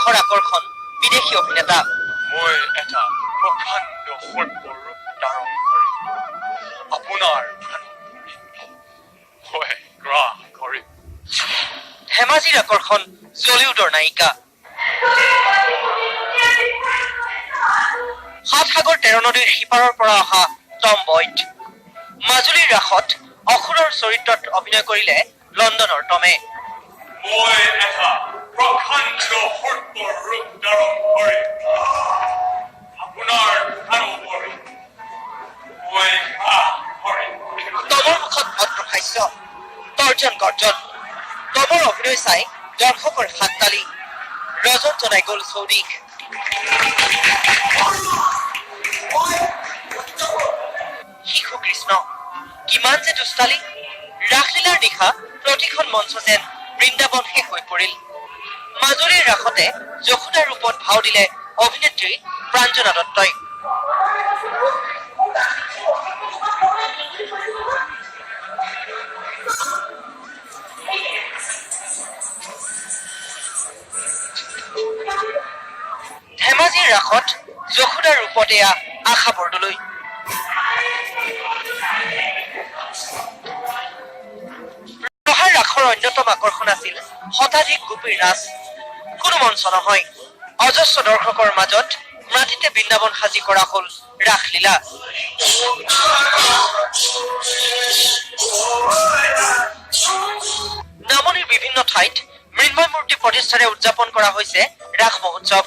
ৰাসৰ আকৰ্ষণ বিদেশী অভিনেতা। মই এটা প্ৰকাণ্ড সৰ্পৰ ৰূপ ধাৰণ কৰি আপোনাৰ মই গ্ৰাস কৰিম। ধেমাজিৰ আকৰ্ষণ জলিউডৰ নায়িকা। সাত সাগৰ তেৰ নদীৰ সিপাৰৰ পৰা অহা টম বইট। মাজুলীৰ ৰাসত অসুৰৰ চৰিত্ৰত অভিনয় কৰিলে লণ্ডনৰ টমে। মই এটা প্ৰকাণ্ড সৰ্পৰ ৰূপ ধাৰণ কৰি আপোনাৰ মই গ্ৰাস কৰিম। টমৰ মুখত ভদ্ৰহাস্য, তৰ্জন গৰ্জন। টমৰ অভিনয় চাই দৰ্শকৰ হাত তালি। ৰজন জনাই গল চৌদিশ। শিশু কৃষ্ণ কিমান যে দুষ্টালি। ৰাসলীলাৰ নিশা প্ৰতিখন মঞ্চ যেন বৃন্দাবন শেষ হৈ পৰিল। মাজুলীৰ ৰাসতে যশোদাৰ ৰূপত ভাও দিলে অভিনেত্ৰী প্ৰাঞ্জনা দত্তই। ধেমাজিৰ ৰাসত যশোদাৰ ৰূপত এয়া আশা বৰদলৈ। ৰহাৰ ৰাসৰ অন্যতম আকৰ্ষণ আছিল শতাধিক গোপীৰ নাচ। কোনো মঞ্চ নহয়, অজস্ৰ দৰ্শকৰ মাজত মাটিতে বৃন্দাবন সাজি কৰা হল ৰাসলীলা। নামনিৰ বিভিন্ন ঠাইত মৃন্ময় মূৰ্তি প্ৰতিষ্ঠাৰে উদযাপন কৰা হৈছে ৰাস মহোৎসৱ।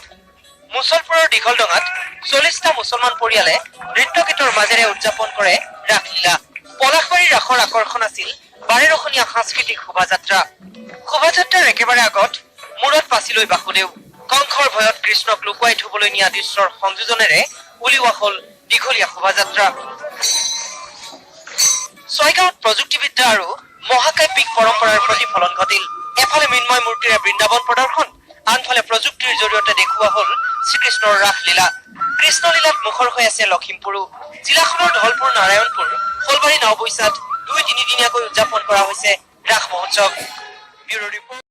মুছলপুৰৰ দীঘলডঙাত 40টা মুছলমান পৰিয়ালে নৃত্য গীতৰ মাজেৰে উদযাপন কৰে ৰাসলীলা। পলাশবাৰীৰ ৰাসৰ আকৰ্ষণ আছিল 12ৰখনীয়া সাংস্কৃতিক শোভাযাত্ৰা। শোভাযাত্ৰাৰ একেবাৰে আগত মূৰত পাচি লৈ বাসুদেৱ। কংসৰ ভয়ত কৃষ্ণক লুকুৱাই থবলৈ নিয়া দৃশ্যৰ সংযোজনেৰে উলিওৱা হল দীঘলীয়া শোভাযাত্ৰা। ছয়গাঁৱত প্ৰযুক্তিবিদ্যা আৰু মহাকাব্যিক পৰম্পৰাৰ প্ৰতিফলন ঘটিল। এফালে মৃন্ময় মূৰ্তিৰে বৃন্দাবন প্ৰদৰ্শন, আনফালে প্ৰযুক্তিৰ জৰিয়তে দেখুওৱা হল শ্ৰীকৃষ্ণৰ ৰাসলীলা। কৃষ্ণলীলাত মুখৰ হৈ আছে লখিমপুৰো। জিলাখনৰ ধলপুৰ, নাৰায়ণপুৰ, শলবাৰী, নাওবৈচাত 2-3 দিনীয়াকৈ উদযাপন কৰা হৈছে ৰাস মহোৎসৱ। Bureau' report.